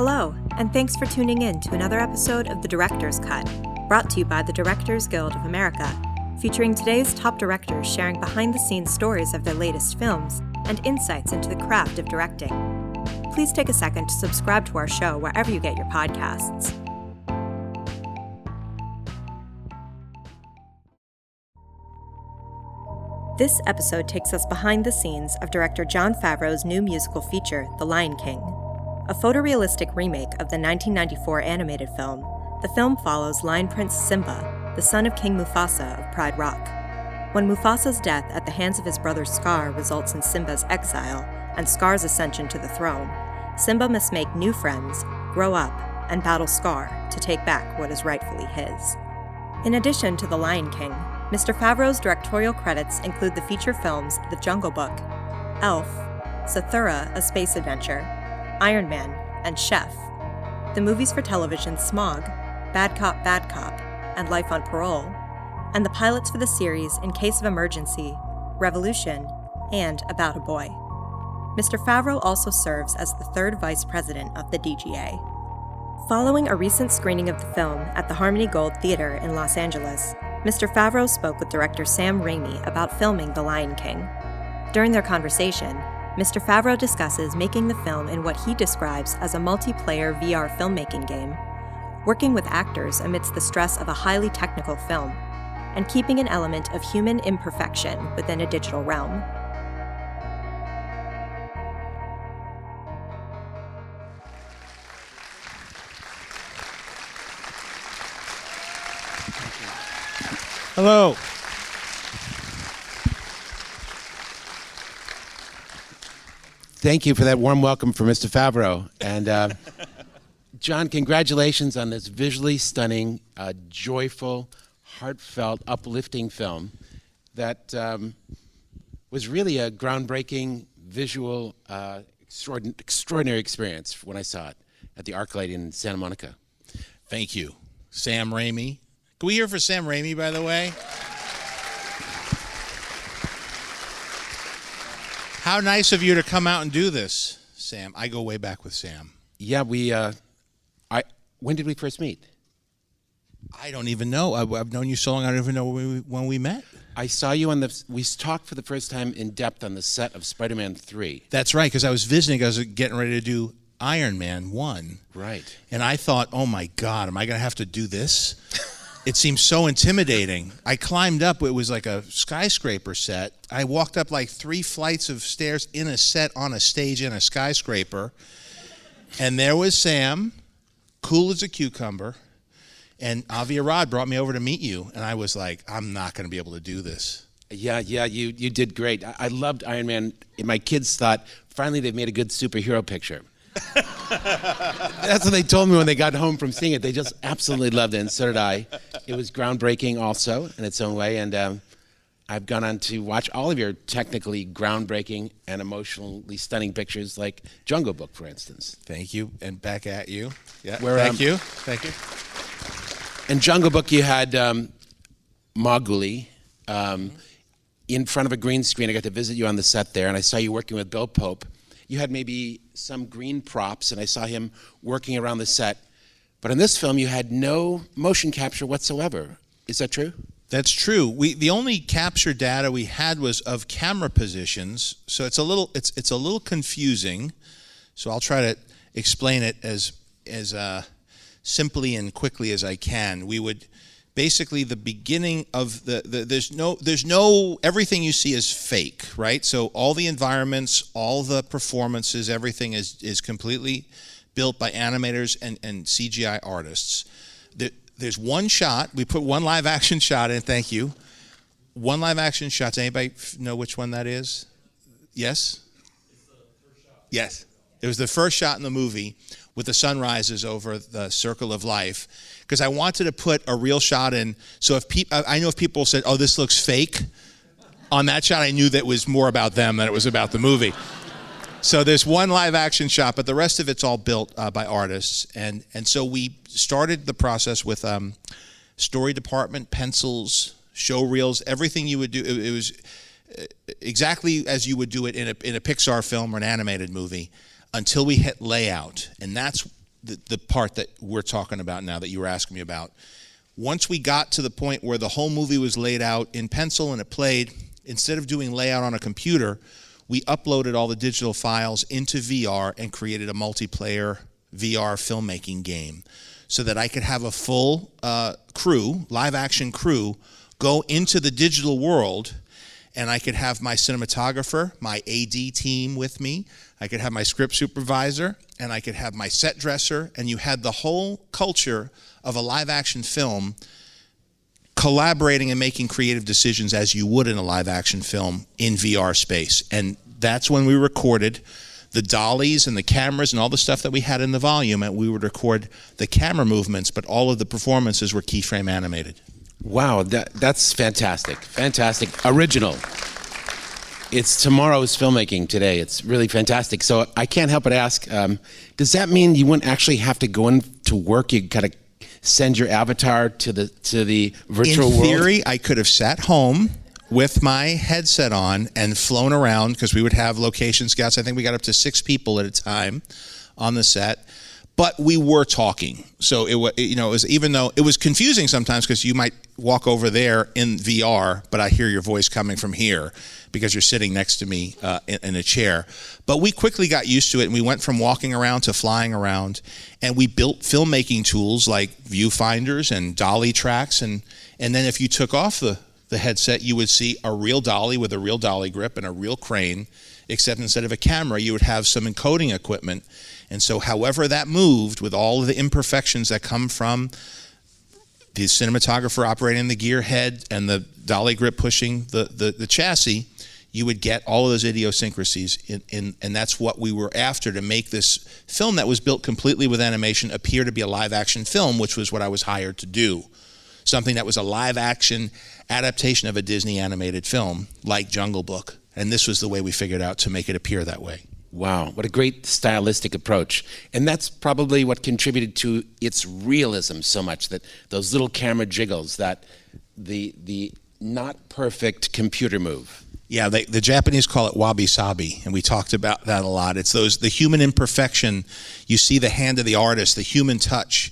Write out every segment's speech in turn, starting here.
Hello, and thanks for tuning in to another episode of The Director's Cut, brought to you by the Directors Guild of America, featuring today's top directors sharing behind-the-scenes stories of their latest films and insights into the craft of directing. Please take a second to subscribe to our show wherever you get your podcasts. This episode takes us behind the scenes of director Jon Favreau's new musical feature, The Lion King. A photorealistic remake of the 1994 animated film, the film follows Lion Prince Simba, the son of King Mufasa of Pride Rock. When Mufasa's death at the hands of his brother Scar results in Simba's exile and Scar's ascension to the throne, Simba must make new friends, grow up, and battle Scar to take back what is rightfully his. In addition to The Lion King, Mr. Favreau's directorial credits include the feature films The Jungle Book, Elf, Zathura: A Space Adventure, Iron Man, and Chef, the movies for television Smog, Bad Cop, and Life on Parole, and the pilots for the series In Case of Emergency, Revolution, and About a Boy. Mr. Favreau also serves as the third vice president of the DGA. Following a recent screening of the film at the Harmony Gold Theater in Los Angeles, Mr. Favreau spoke with director Sam Raimi about filming The Lion King. During their conversation, Mr. Favreau discusses making the film in what he describes as a multiplayer VR filmmaking game, working with actors amidst the stress of a highly technical film, and keeping an element of human imperfection within a digital realm. Hello. Thank you for that warm welcome for Mr. Favreau. And Jon, congratulations on this visually stunning, joyful, heartfelt, uplifting film that was really a groundbreaking, visual, extraordinary experience when I saw it at the ArcLight in Santa Monica. Thank you. Sam Raimi. Can we hear for Sam Raimi, by the way? How nice of you to come out and do this, Sam. I go way back with Sam. Yeah, when did we first meet? I don't even know. I've known you so long, I don't even know when we met. I saw you we talked for the first time in depth on the set of Spider-Man 3. That's right, because I was visiting, I was getting ready to do Iron Man 1. Right. And I thought, oh my God, am I going to have to do this? It seemed so intimidating. I climbed up, it was like a skyscraper set. I walked up like 3 flights of stairs in a set on a stage in a skyscraper. And there was Sam, cool as a cucumber. And Avi Arad brought me over to meet you. And I was like, I'm not going to be able to do this. Yeah, you did great. I loved Iron Man. My kids thought, finally they've made a good superhero picture. That's what they told me when they got home from seeing it. They just absolutely loved it, and so did I. It was groundbreaking also in its own way, and I've gone on to watch all of your technically groundbreaking and emotionally stunning pictures, like Jungle Book, for instance. Thank you, and back at you. Yeah, Thank you. In Jungle Book, you had Mowgli in front of a green screen. I got to visit you on the set there, and I saw you working with Bill Pope. You had maybe some green props, and I saw him working around the set. But in this film, you had no motion capture whatsoever. Is that true? That's true. The only capture data we had was of camera positions, so it's a little confusing. So I'll try to explain it as simply and quickly as I can. We would basically the beginning of there's no everything you see is fake, right? So all the environments, all the performances, everything is completely built by animators and CGI artists. There's one shot. We put one live action shot in. Thank you. One live action shot. Does anybody know which one that is? Yes? It's the first shot. Yes. It was the first shot in the movie with the sunrises over the circle of life, because I wanted to put a real shot in. So I know if people said, "Oh, this looks fake," on that shot, I knew that was more about them than it was about the movie. So there's one live action shot, but the rest of it's all built by artists. And so we started the process with story department, pencils, show reels, everything you would do. It was exactly as you would do it in a Pixar film or an animated movie until we hit layout. And that's the part that we're talking about now that you were asking me about. Once we got to the point where the whole movie was laid out in pencil and it played, instead of doing layout on a computer, we uploaded all the digital files into VR and created a multiplayer VR filmmaking game so that I could have a full crew, live action crew, go into the digital world, and I could have my cinematographer, my AD team with me, I could have my script supervisor, and I could have my set dresser, and you had the whole culture of a live action film collaborating and making creative decisions as you would in a live action film in VR space. And that's when we recorded the dollies and the cameras and all the stuff that we had in the volume, and we would record the camera movements, but all of the performances were keyframe animated. Wow, that's fantastic. Fantastic. Original. It's tomorrow's filmmaking today. It's really fantastic. So I can't help but ask, does that mean you wouldn't actually have to go into work? You kind of send your avatar to the virtual world? In theory, I could have sat home with my headset on and flown around, because we would have location scouts. I think we got up to 6 people at a time on the set. But we were talking, so it was, even though it was confusing sometimes, because you might walk over there in VR, but I hear your voice coming from here because you're sitting next to me in a chair. But we quickly got used to it, and we went from walking around to flying around, and we built filmmaking tools like viewfinders and dolly tracks, and then if you took off the headset, you would see a real dolly with a real dolly grip and a real crane, except instead of a camera, you would have some encoding equipment. And so however that moved, with all of the imperfections that come from the cinematographer operating the gear head and the dolly grip pushing the chassis, you would get all of those idiosyncrasies, and that's what we were after, to make this film that was built completely with animation appear to be a live action film, which was what I was hired to do. Something that was a live action adaptation of a Disney animated film like Jungle Book. And this was the way we figured out to make it appear that way. Wow, what a great stylistic approach. And that's probably what contributed to its realism so much, that those little camera jiggles, that the not perfect computer move. Yeah, the Japanese call it wabi-sabi, and we talked about that a lot. It's the human imperfection. You see the hand of the artist, the human touch,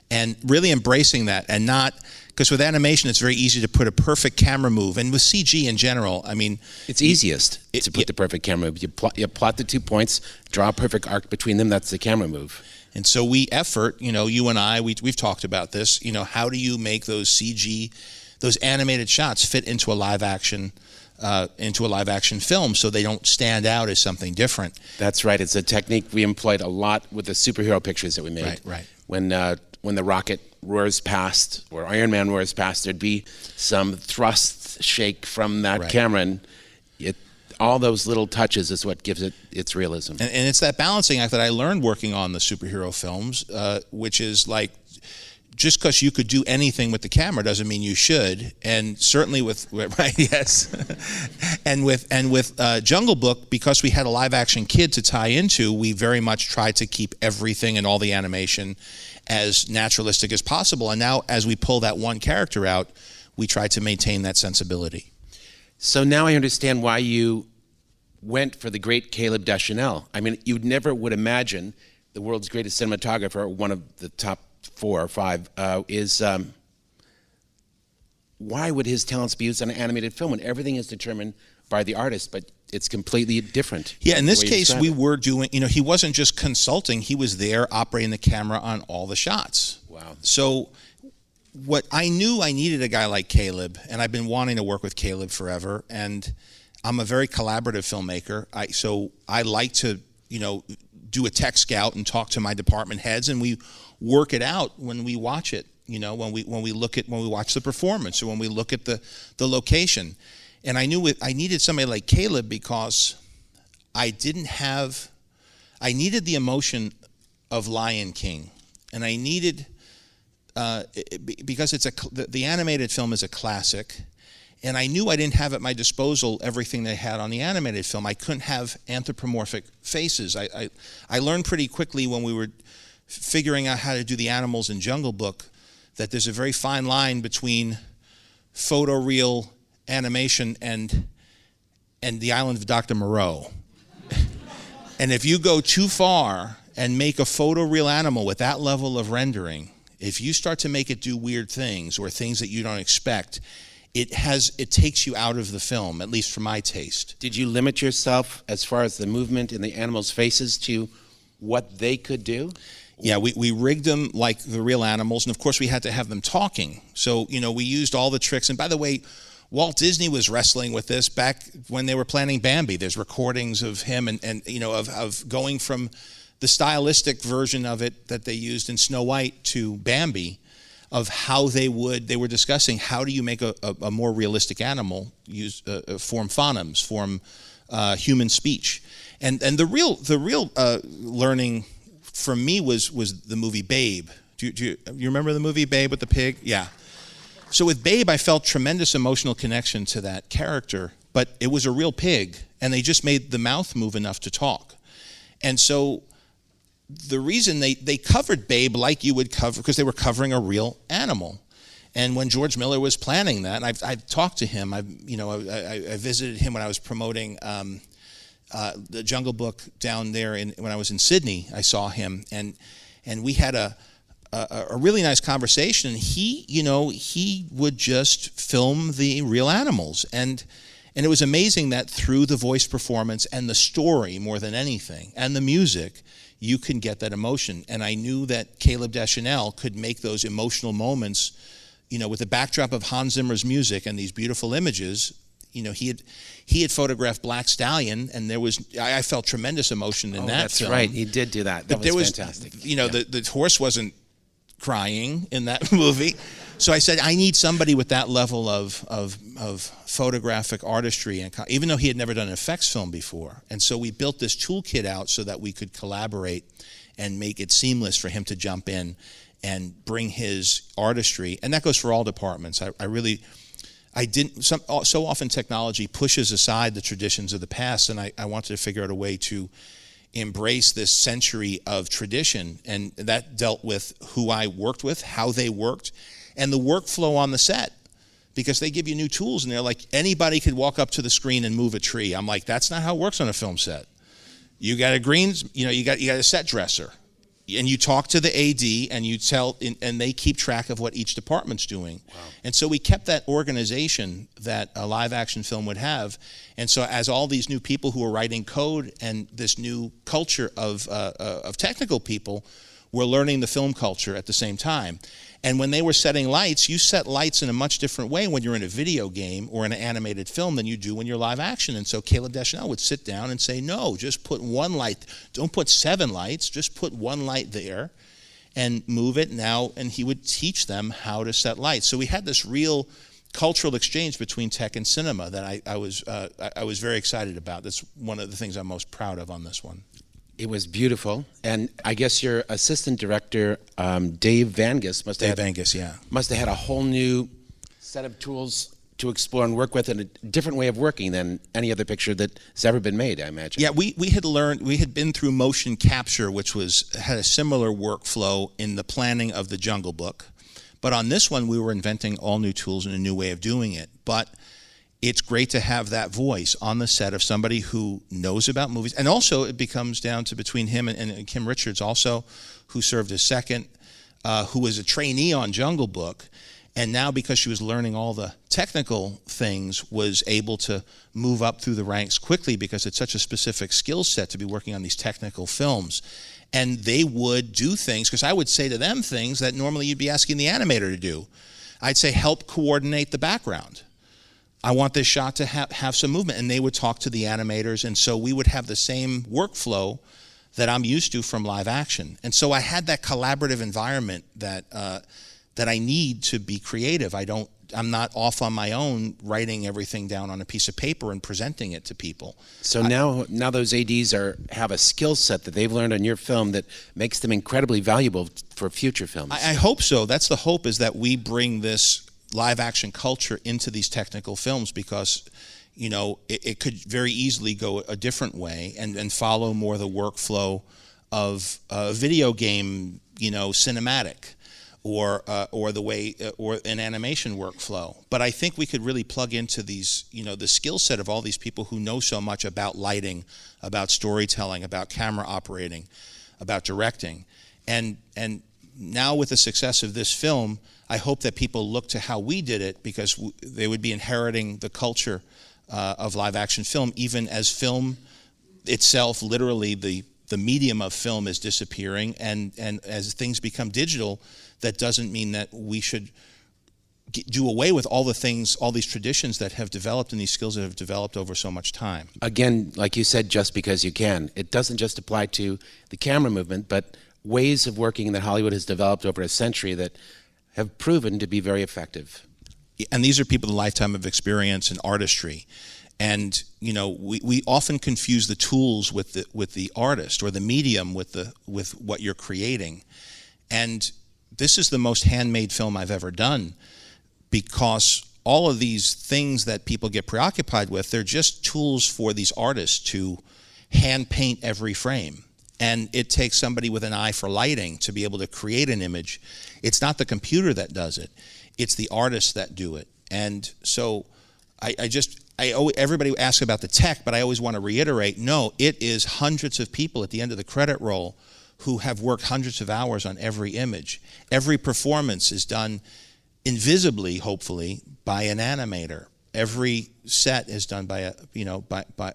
and really embracing that, and not, because with animation it's very easy to put a perfect camera move, and with CG in general, I mean, it's easiest to put the perfect camera move. You plot the 2 points, draw a perfect arc between them. That's the camera move. And so we effort, you and I, we've talked about this. How do you make those CG, those animated shots fit into a live action film, so they don't stand out as something different? That's right. It's a technique we employed a lot with the superhero pictures that we made. Right. When the rocket roars past, or Iron Man roars past, there'd be some thrust shake from that camera, and all those little touches is what gives it its realism. And it's that balancing act that I learned working on the superhero films, which is like, just because you could do anything with the camera doesn't mean you should. And certainly with yes, and with Jungle Book, because we had a live action kid to tie into, we very much tried to keep everything and all the animation as naturalistic as possible. And now, as we pull that one character out, we try to maintain that sensibility. So now I understand why you went for the great Caleb Deschanel. I mean, you never would imagine the world's greatest cinematographer, one of the top 4 or 5, why would his talents be used on an animated film when everything is determined by the artist, but it's completely different? Yeah, in this case, we were doing, he wasn't just consulting, he was there operating the camera on all the shots. Wow. So what I knew, I needed a guy like Caleb, and I've been wanting to work with Caleb forever, and I'm a very collaborative filmmaker. So I like to, do a tech scout and talk to my department heads, and we work it out when we watch it, when we watch the performance, or when we look at the location. And I knew I needed somebody like Caleb, because I needed the emotion of Lion King, and I needed, because the animated film is a classic, and I knew I didn't have at my disposal everything they had on the animated film. I couldn't have anthropomorphic faces. I learned pretty quickly when we were figuring out how to do the animals in Jungle Book that there's a very fine line between photoreal animation and the island of Dr. Moreau. And if you go too far and make a photoreal animal with that level of rendering, if you start to make it do weird things or things that you don't expect, it takes you out of the film, at least for my taste. Did you limit yourself as far as the movement in the animals' faces to what they could do? Yeah, we rigged them like the real animals, and of course we had to have them talking. So, we used all the tricks. And by the way, Walt Disney was wrestling with this back when they were planning Bambi. There's recordings of him and of going from the stylistic version of it that they used in Snow White to Bambi, of how they were discussing how do you make a more realistic animal form phonemes, form human speech. And the real learning from me was the movie Babe. Do you remember the movie Babe with the pig? Yeah. So with Babe, I felt tremendous emotional connection to that character, but it was a real pig, and they just made the mouth move enough to talk. And so the reason they covered Babe like you would cover, because they were covering a real animal. And when George Miller was planning that, and I've talked to him, I visited him when I was promoting the Jungle Book down there when I was in Sydney. I saw him, and we had a really nice conversation. He would just film the real animals, and it was amazing that through the voice performance and the story more than anything, and the music, you can get that emotion. And I knew that Caleb Deschanel could make those emotional moments, with the backdrop of Hans Zimmer's music and these beautiful images. He had photographed Black Stallion, and I felt tremendous emotion in that that's film. right. He did do that. That was fantastic. The horse wasn't crying in that movie. So I said, I need somebody with that level of photographic artistry, and even though he had never done an effects film before. And so we built this toolkit out so that we could collaborate and make it seamless for him to jump in and bring his artistry. And that goes for all departments. So often technology pushes aside the traditions of the past, and I wanted to figure out a way to embrace this century of tradition, and that dealt with who I worked with, how they worked, and the workflow on the set, because they give you new tools, and they're like, anybody could walk up to the screen and move a tree. I'm like, that's not how it works on a film set. You got you got a set dresser, and you talk to the AD, and you tell, and they keep track of what each department's doing. Wow. And so we kept that organization that a live action film would have. And so as all these new people who were writing code and this new culture of technical people were learning the film culture at the same time. And when they were setting lights, you set lights in a much different way when you're in a video game or in an animated film than you do when you're live action. And so Caleb Deschanel would sit down and say, no, just put one light. Don't put 7 lights, just put one light there and move it now. And he would teach them how to set lights. So we had this real cultural exchange between tech and cinema that I was very excited about. That's one of the things I'm most proud of on this one. It was beautiful, and I guess your assistant director, Dave Vangus, must have had a whole new set of tools to explore and work with, and a different way of working than any other picture that's ever been made, I imagine. Yeah, we had been through motion capture, which had a similar workflow in the planning of the Jungle Book, but on this one we were inventing all new tools and a new way of doing it. But it's great to have that voice on the set of somebody who knows about movies. And also it becomes down to between him and Kim Richards also, who served as second, who was a trainee on Jungle Book. And now because she was learning all the technical things, was able to move up through the ranks quickly because it's such a specific skill set to be working on these technical films. And they would do things, because I would say to them things that normally you'd be asking the animator to do. I'd say, help coordinate the background. I want this shot to have some movement, and they would talk to the animators, and so we would have the same workflow that I'm used to from live action. And so I had that collaborative environment that I need to be creative. I'm not off on my own writing everything down on a piece of paper and presenting it to people. So now those ADs have a skill set that they've learned on your film that makes them incredibly valuable for future films. I hope so. That's the hope, is that we bring this live action culture into these technical films, because it could very easily go a different way and follow more the workflow of a video game, cinematic, or the way or an animation workflow. But I think we could really plug into these, the skill set of all these people who know so much about lighting, about storytelling, about camera operating, about directing. And now with the success of this film, I hope that people look to how we did it, because they would be inheriting the culture of live action film, even as film itself, literally the medium of film, is disappearing, and as things become digital, that doesn't mean that we should do away with all the things, all these traditions that have developed and these skills that have developed over so much time. Again, like you said, just because you can. It doesn't just apply to the camera movement, but ways of working that Hollywood has developed over a century that have proven to be very effective. And these are people with a lifetime of experience and artistry. And we often confuse the tools with the artist, or the medium with what you're creating. And this is the most handmade film I've ever done, because all of these things that people get preoccupied with, they're just tools for these artists to hand paint every frame. And it takes somebody with an eye for lighting to be able to create an image. It's not the computer that does it, it's the artists that do it. And so everybody asks about the tech, but I always want to reiterate, no, it is hundreds of people at the end of the credit roll who have worked hundreds of hours on every image. Every performance is done invisibly, hopefully, by an animator. Every set is done by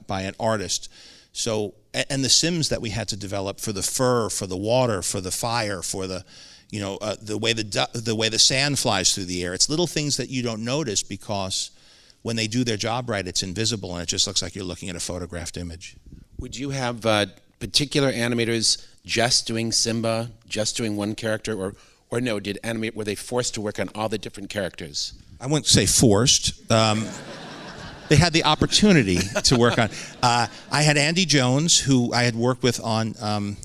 by an artist. So, and the sims that we had to develop for the fur, for the water, for the fire, for the the way the sand flies through the air. It's little things that you don't notice, because when they do their job right, it's invisible and it just looks like you're looking at a photographed image. Would you have particular animators just doing Simba, just doing one character, or no? Were they forced to work on all the different characters? I wouldn't say forced. They had the opportunity to work on. I had Andy Jones, who I had worked with on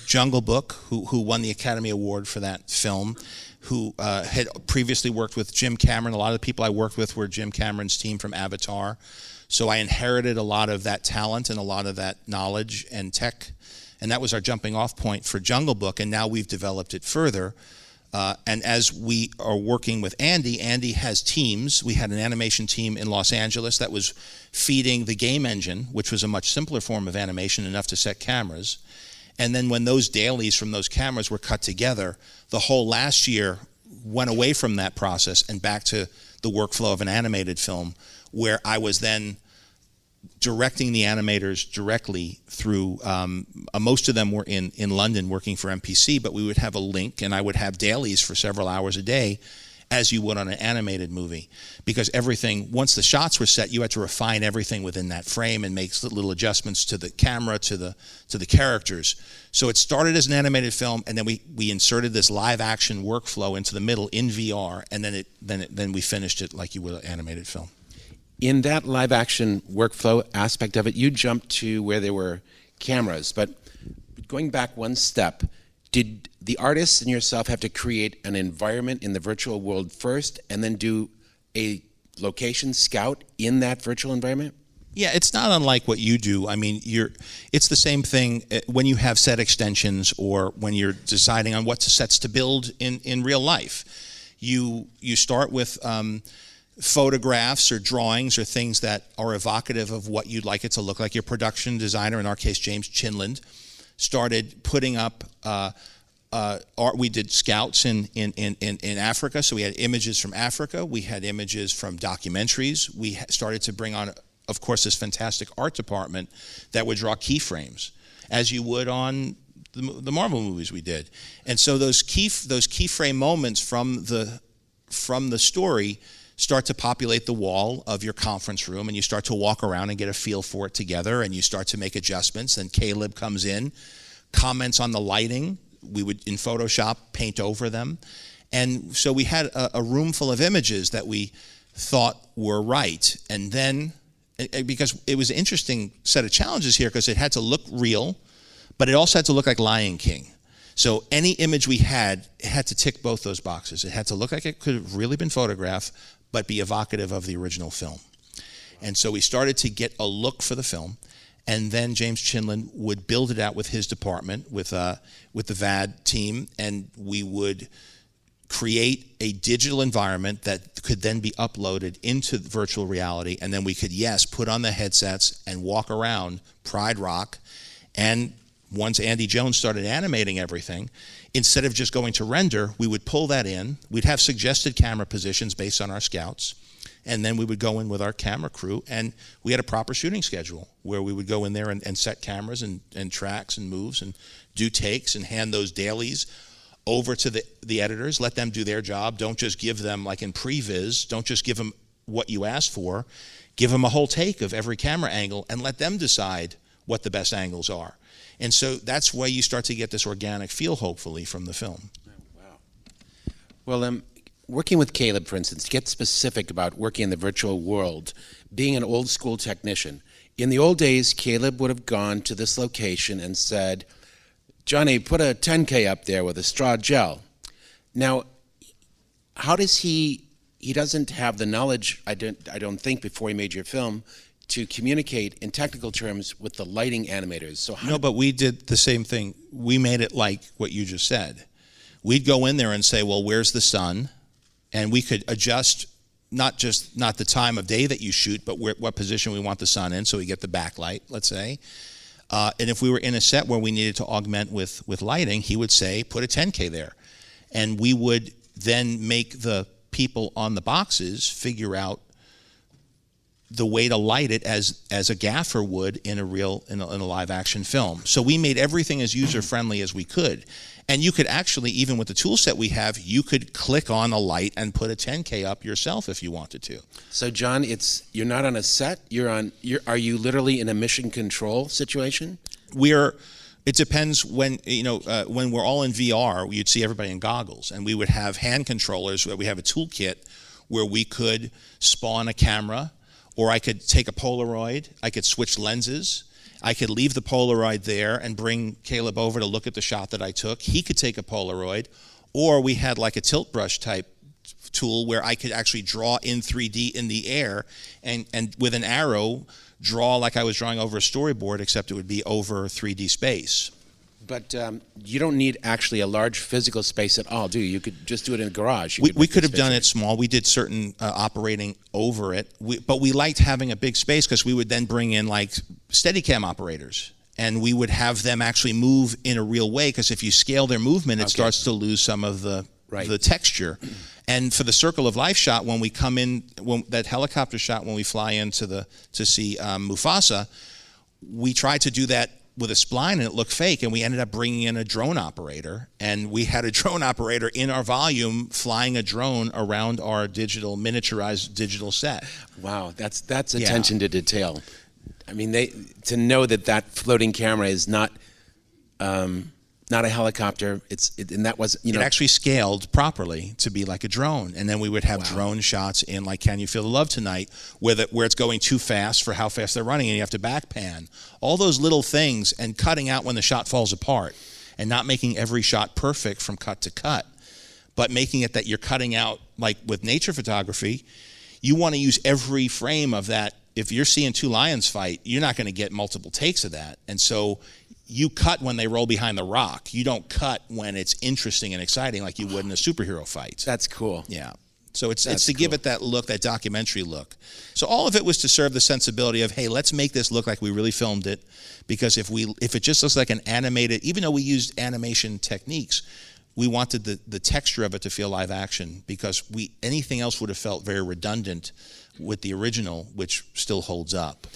Jungle Book, who won the Academy Award for that film, who had previously worked with Jim Cameron. A lot of the people I worked with were Jim Cameron's team from Avatar. So I inherited a lot of that talent and a lot of that knowledge and tech. And that was our jumping off point for Jungle Book, and now we've developed it further. And as we are working with Andy has teams. We had an animation team in Los Angeles that was feeding the game engine, which was a much simpler form of animation, enough to set cameras. And then when those dailies from those cameras were cut together, the whole last year went away from that process and back to the workflow of an animated film, where I was then directing the animators directly through, most of them were in London working for MPC, but we would have a link, and I would have dailies for several hours a day, as you would on an animated movie. Because everything, once the shots were set, you had to refine everything within that frame and make little adjustments to the camera, to the characters. So it started as an animated film, and then we inserted this live action workflow into the middle in VR, and then we finished it like you would an animated film. In that live action workflow aspect of it, you jumped to where there were cameras, but going back one step, did the artists and yourself have to create an environment in the virtual world first and then do a location scout in that virtual environment? Yeah, it's not unlike what you do. I mean, it's the same thing when you have set extensions, or when you're deciding on what sets to build in real life. You start with photographs or drawings or things that are evocative of what you'd like it to look like. Your production designer, in our case James Chinland, started putting up art. We did scouts in Africa, so we had images from Africa, we had images from documentaries. We started to bring on, of course, this fantastic art department that would draw keyframes, as you would on the Marvel movies we did. And so those keyframe moments from the story start to populate the wall of your conference room, and you start to walk around and get a feel for it together, and you start to make adjustments. Then Caleb comes in, comments on the lighting. We would, in Photoshop, paint over them. And so we had a room full of images that we thought were right. And then, because it was an interesting set of challenges here, because it had to look real, but it also had to look like Lion King. So any image we had, it had to tick both those boxes. It had to look like it could have really been photographed, but be evocative of the original film. And so we started to get a look for the film, and then James Chinland would build it out with his department, with the VAD team, and we would create a digital environment that could then be uploaded into virtual reality, and then we could, put on the headsets and walk around Pride Rock and once Andy Jones started animating everything, instead of just going to render, we would pull that in. We'd have suggested camera positions based on our scouts, and then we would go in with our camera crew, and we had a proper shooting schedule where we would go in there and set cameras and tracks and moves and do takes and hand those dailies over to the editors, let them do their job. Don't just give them, like in previs, don't just give them what you asked for. Give them a whole take of every camera angle and let them decide what the best angles are. And so that's why you start to get this organic feel, hopefully, from the film. Oh, wow. Well, working with Caleb, for instance, to get specific about working in the virtual world, being an old school technician, in the old days, Caleb would have gone to this location and said, Johnny, put a 10K up there with a straw gel. Now, how does he doesn't have the knowledge, I don't think, before he made your film, to communicate in technical terms with the lighting animators. So no, but we did the same thing. We made it like what you just said. We'd go in there and say, well, where's the sun? And we could adjust not the time of day that you shoot, but what position we want the sun in, so we get the backlight, let's say. And if we were in a set where we needed to augment with lighting, he would say, put a 10K there. And we would then make the people on the boxes figure out the way to light it as a gaffer would in a live action film. So we made everything as user friendly as we could. And you could actually, even with the tool set we have, you could click on a light and put a 10K up yourself if you wanted to. So John, you're not on a set, are you literally in a mission control situation? It depends when we're all in VR, you'd see everybody in goggles, and we would have hand controllers where we have a toolkit where we could spawn a camera, or I could take a Polaroid, I could switch lenses, I could leave the Polaroid there and bring Caleb over to look at the shot that I took. He could take a Polaroid, or we had like a tilt brush type tool where I could actually draw in 3D in the air and with an arrow draw like I was drawing over a storyboard, except it would be over 3D space. But you don't need actually a large physical space at all, do you? You could just do it in a garage. We could have done it small. We did certain operating over it, but we liked having a big space because we would then bring in like Steadicam operators, and we would have them actually move in a real way, because if you scale their movement, it starts to lose some of the texture. And for the Circle of Life shot, when we come in, that helicopter shot when we fly in to see Mufasa, we tried to do that with a spline and it looked fake, and we ended up bringing in a drone operator, and we had a drone operator in our volume flying a drone around our miniaturized digital set. Wow, that's attention to detail. I mean, to know that floating camera is not a helicopter. And that was, It actually scaled properly to be like a drone, and then we would have drone shots in like Can You Feel the Love Tonight, where it's going too fast for how fast they're running, and you have to back pan. All those little things, and cutting out when the shot falls apart, and not making every shot perfect from cut to cut, but making it that you're cutting out, like with nature photography, you want to use every frame of that. If you're seeing two lions fight, you're not going to get multiple takes of that, and so you cut when they roll behind the rock. You don't cut when it's interesting and exciting like you would in a superhero fight. That's cool. Yeah. So it's to give it that look, that documentary look. So all of it was to serve the sensibility of, hey, let's make this look like we really filmed it, because if it just looks like an animated, even though we used animation techniques, we wanted the texture of it to feel live action, because anything else would have felt very redundant with the original, which still holds up.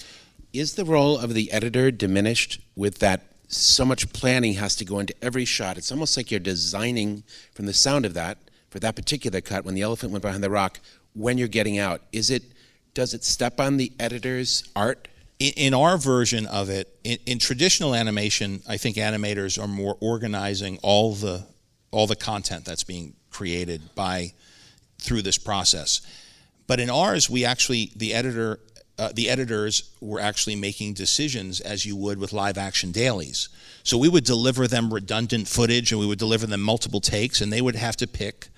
Is the role of the editor diminished with that? So much planning has to go into every shot. It's almost like you're designing from the sound of that for that particular cut when the elephant went behind the rock. When you're getting out, does it step on the editor's art? In our version of it, in traditional animation, I think animators are more organizing all the content that's being created through this process. But in ours, the editors were actually making decisions as you would with live action dailies. So we would deliver them redundant footage, and we would deliver them multiple takes, and they would have to pick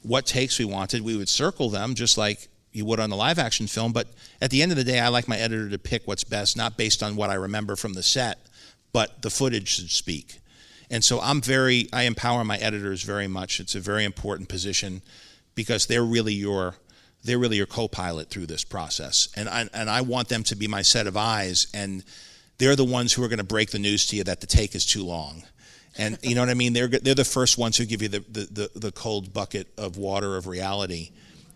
what takes we wanted. We would circle them just like you would on a live action film, but at the end of the day, I like my editor to pick what's best, not based on what I remember from the set, but the footage should speak. And so I empower my editors very much. It's a very important position, because they're really your co-pilot through this process. And I want them to be my set of eyes, and they're the ones who are going to break the news to you that the take is too long. And you know what I mean? They're the first ones who give you the cold bucket of water of reality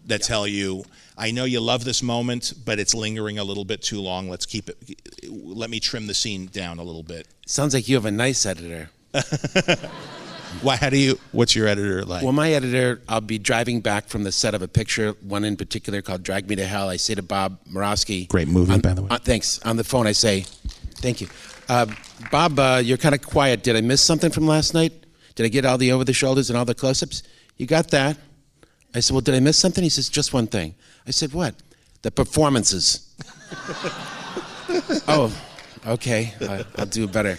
that tell you, I know you love this moment, but it's lingering a little bit too long. Let's keep it. Let me trim the scene down a little bit. Sounds like you have a nice editor. Why? What's your editor like? Well, my editor, I'll be driving back from the set of a picture, one in particular called Drag Me to Hell. I say to Bob Morawski. Great movie, by the way. Thanks. On the phone, I say, thank you. Bob, you're kind of quiet. Did I miss something from last night? Did I get all the over-the-shoulders and all the close-ups? You got that? I said, well, did I miss something? He says, just one thing. I said, what? The performances. Oh, okay. I'll do better.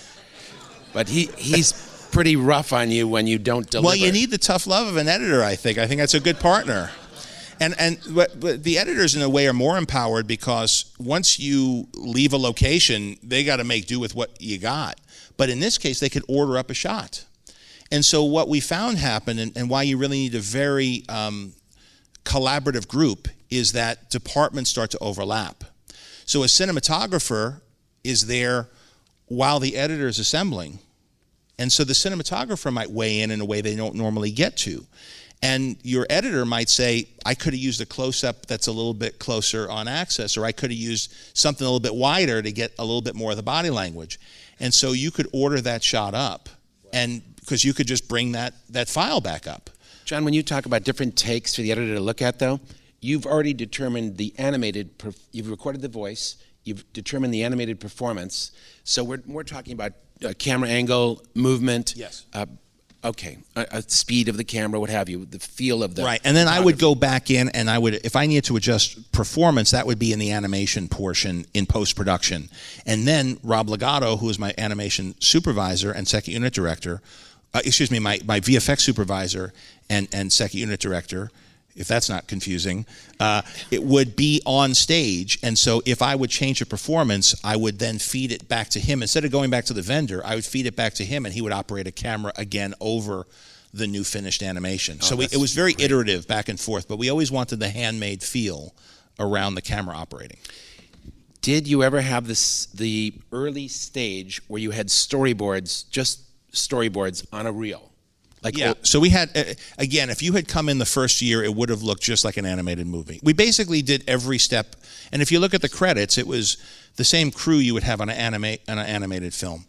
But he's pretty rough on you when you don't deliver. Well, you need the tough love of an editor, I think. I think that's a good partner. But the editors, in a way, are more empowered because once you leave a location, they got to make do with what you got. But in this case, they could order up a shot. And so what we found happened, and why you really need a very collaborative group, is that departments start to overlap. So a cinematographer is there while the editor is assembling. And so the cinematographer might weigh in a way they don't normally get to. And your editor might say, I could have used a close-up that's a little bit closer on access, or I could have used something a little bit wider to get a little bit more of the body language. And so you could order that shot up, and because you could just bring that file back up. John, when you talk about different takes for the editor to look at, though, you've already determined the animated, you've recorded the voice, you've determined the animated performance. So we're talking about camera angle, movement. Yes. Speed of the camera, what have you, the feel of the... Right, and then I would go back in and I would, if I needed to adjust performance, that would be in the animation portion in post-production. And then Rob Legato, who is my animation supervisor and second unit director, my VFX supervisor and second unit director, if that's not confusing, it would be on stage. And so if I would change a performance, I would then feed it back to him. Instead of going back to the vendor, I would feed it back to him, and he would operate a camera again over the new finished animation. So it was very iterative back and forth, but we always wanted the handmade feel around the camera operating. Did you ever have the early stage where you had storyboards, just storyboards on a reel? So we had, again, if you had come in the first year, it would have looked just like an animated movie. We basically did every step, and if you look at the credits, it was the same crew you would have on an animated film.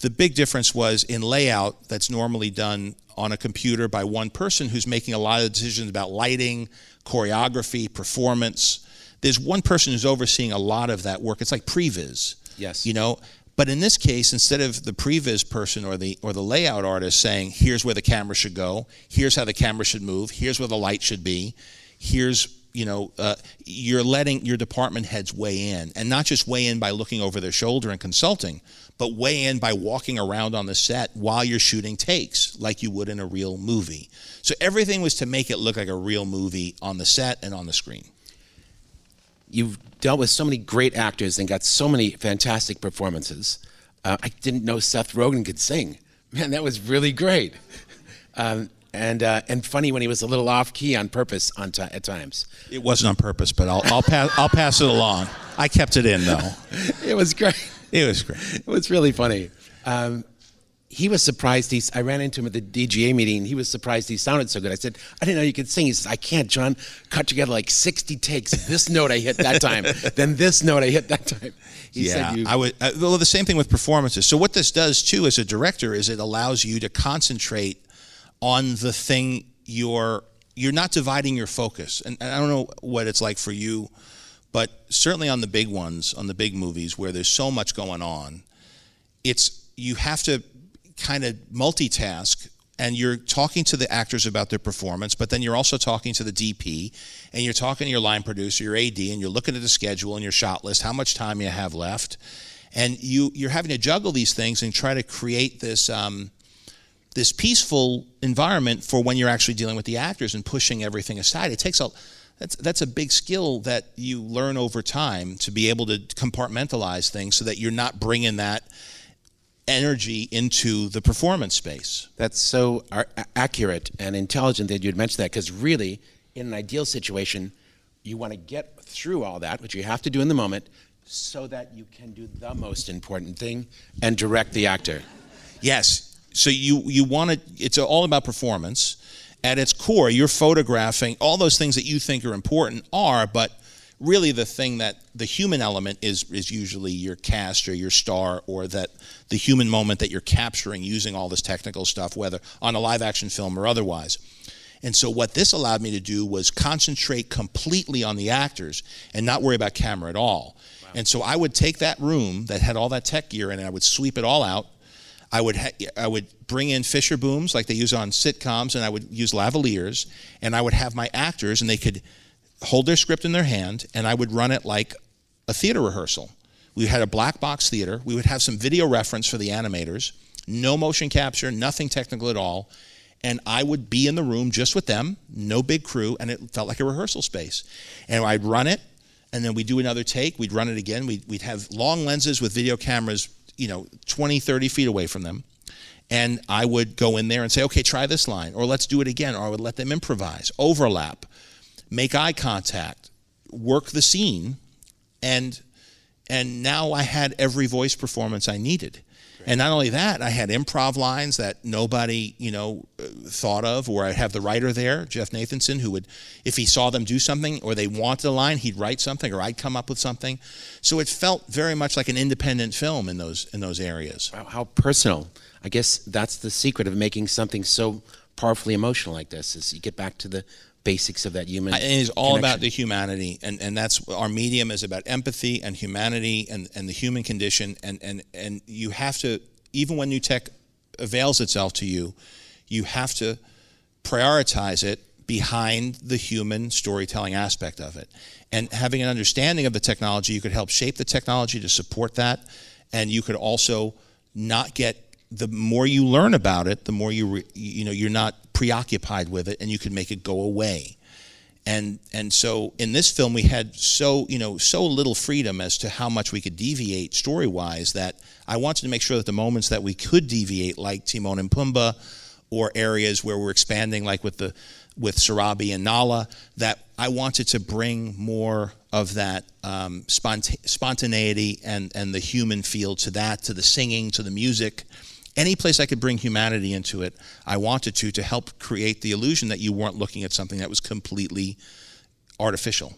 The big difference was in layout that's normally done on a computer by one person who's making a lot of decisions about lighting, choreography, performance. There's one person who's overseeing a lot of that work. It's like previs. Yes. You know? But in this case, instead of the previs person or the layout artist saying, here's where the camera should go, here's how the camera should move, here's where the light should be, here's, you're letting your department heads weigh in, and not just weigh in by looking over their shoulder and consulting, but weigh in by walking around on the set while you're shooting takes like you would in a real movie. So everything was to make it look like a real movie on the set and on the screen. You've dealt with so many great actors and got so many fantastic performances. I didn't know Seth Rogen could sing. Man, that was really great. And funny when he was a little off key on purpose at times. It wasn't on purpose, but I'll pass it along. I kept it in though. It was great. It was great. It was really funny. He was surprised. I ran into him at the DGA meeting. He was surprised he sounded so good. I said, I didn't know you could sing. He says, I can't, John. Cut together like 60 takes. This note I hit that time. Then this note I hit that time. He said well, the same thing with performances. So what this does too as a director is it allows you to concentrate on the thing you're not dividing your focus. And I don't know what it's like for you, but certainly on the big ones, on the big movies where there's so much going on, you have to kind of multitask, and you're talking to the actors about their performance, but then you're also talking to the DP, and you're talking to your line producer, your AD, and you're looking at the schedule and your shot list, how much time you have left, and you're having to juggle these things and try to create this this peaceful environment for when you're actually dealing with the actors and pushing everything aside. It takes that's a big skill that you learn over time to be able to compartmentalize things so that you're not bringing that energy into the performance space. That's so accurate and intelligent that you'd mention that, because really, in an ideal situation, you want to get through all that, which you have to do in the moment, so that you can do the most important thing and direct the actor. Yes. So you want to, it's all about performance. At its core, you're photographing all those things that you think are important but really the thing that the human element is usually your cast or your star, or that the human moment that you're capturing using all this technical stuff, whether on a live action film or otherwise. And so what this allowed me to do was concentrate completely on the actors and not worry about camera at all. Wow. And so I would take that room that had all that tech gear in it, and I would sweep it all out. I would bring in Fisher booms like they use on sitcoms, and I would use lavaliers, and I would have my actors, and they could hold their script in their hand, and I would run it like a theater rehearsal. We had a black box theater. We would have some video reference for the animators, no motion capture, nothing technical at all. And I would be in the room just with them, no big crew, and it felt like a rehearsal space. And I'd run it, and then we'd do another take. We'd run it again. We'd have long lenses with video cameras, 20, 30 feet away from them. And I would go in there and say, okay, try this line, or let's do it again, or I would let them improvise, overlap, make eye contact, work the scene, and now I had every voice performance I needed. And not only that, I had improv lines that nobody, thought of, or I have the writer there, Jeff Nathanson, who would, if he saw them do something or they wanted a line, he'd write something, or I'd come up with something. So it felt very much like an independent film in those areas. Wow, how personal. I guess that's the secret of making something so powerfully emotional like this, is you get back to the basics of that human And it's all connection. about the humanity, and that's our medium is about empathy and humanity and the human condition, and you have to, even when new tech avails itself to you, you have to prioritize it behind the human storytelling aspect of it. And having an understanding of the technology, you could help shape the technology to support that, and you could also not get, the more you learn about it, the more you're not preoccupied with it, and you can make it go away. And so in this film we had so little freedom as to how much we could deviate story-wise, that I wanted to make sure that the moments that we could deviate, like Timon and Pumbaa, or areas where we're expanding, like with Sarabi and Nala, that I wanted to bring more of that spontaneity and the human feel to that, to the singing, to the music. Any place I could bring humanity into it, I wanted to help create the illusion that you weren't looking at something that was completely artificial.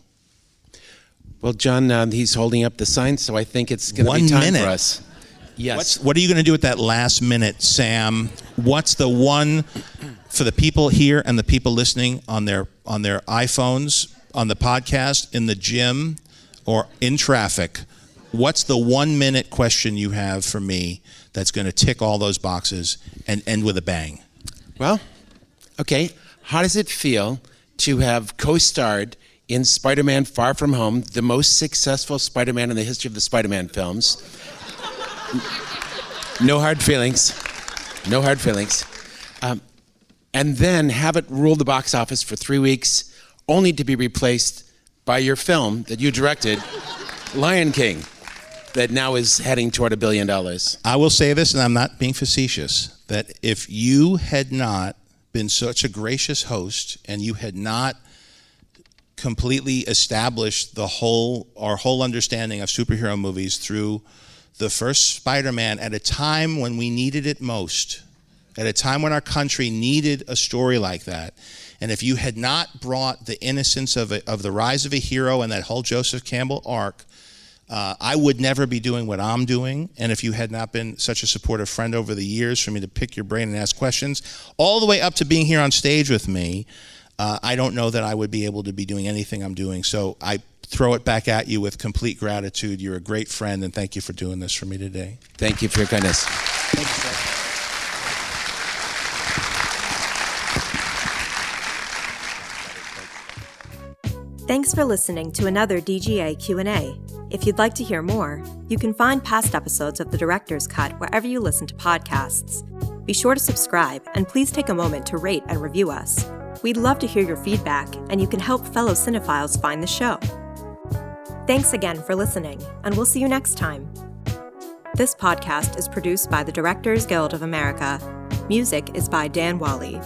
Well, John, he's holding up the sign, so I think it's going to be time 1 minute for us. Yes. What are you going to do with that last minute, Sam? What's the one for the people here and the people listening on their iPhones, on the podcast, in the gym, or in traffic? What's the 1 minute question you have for me that's going to tick all those boxes and end with a bang? Well, okay. How does it feel to have co-starred in Spider-Man Far From Home, the most successful Spider-Man in the history of the Spider-Man films? No hard feelings. No hard feelings. And then have it rule the box office for 3 weeks, only to be replaced by your film that you directed, Lion King, that now is heading toward $1 billion. I will say this, and I'm not being facetious, that if you had not been such a gracious host, and you had not completely established our whole understanding of superhero movies through the first Spider-Man at a time when we needed it most, at a time when our country needed a story like that, and if you had not brought the innocence of the rise of a hero and that whole Joseph Campbell arc, I would never be doing what I'm doing. And if you had not been such a supportive friend over the years for me to pick your brain and ask questions, all the way up to being here on stage with me, I don't know that I would be able to be doing anything I'm doing. So I throw it back at you with complete gratitude. You're a great friend, and thank you for doing this for me today. Thank you for your kindness. Thank you, sir. Thanks for listening to another DGA Q&A. If you'd like to hear more, you can find past episodes of The Director's Cut wherever you listen to podcasts. Be sure to subscribe, and please take a moment to rate and review us. We'd love to hear your feedback, and you can help fellow cinephiles find the show. Thanks again for listening, and we'll see you next time. This podcast is produced by the Directors Guild of America. Music is by Dan Wally.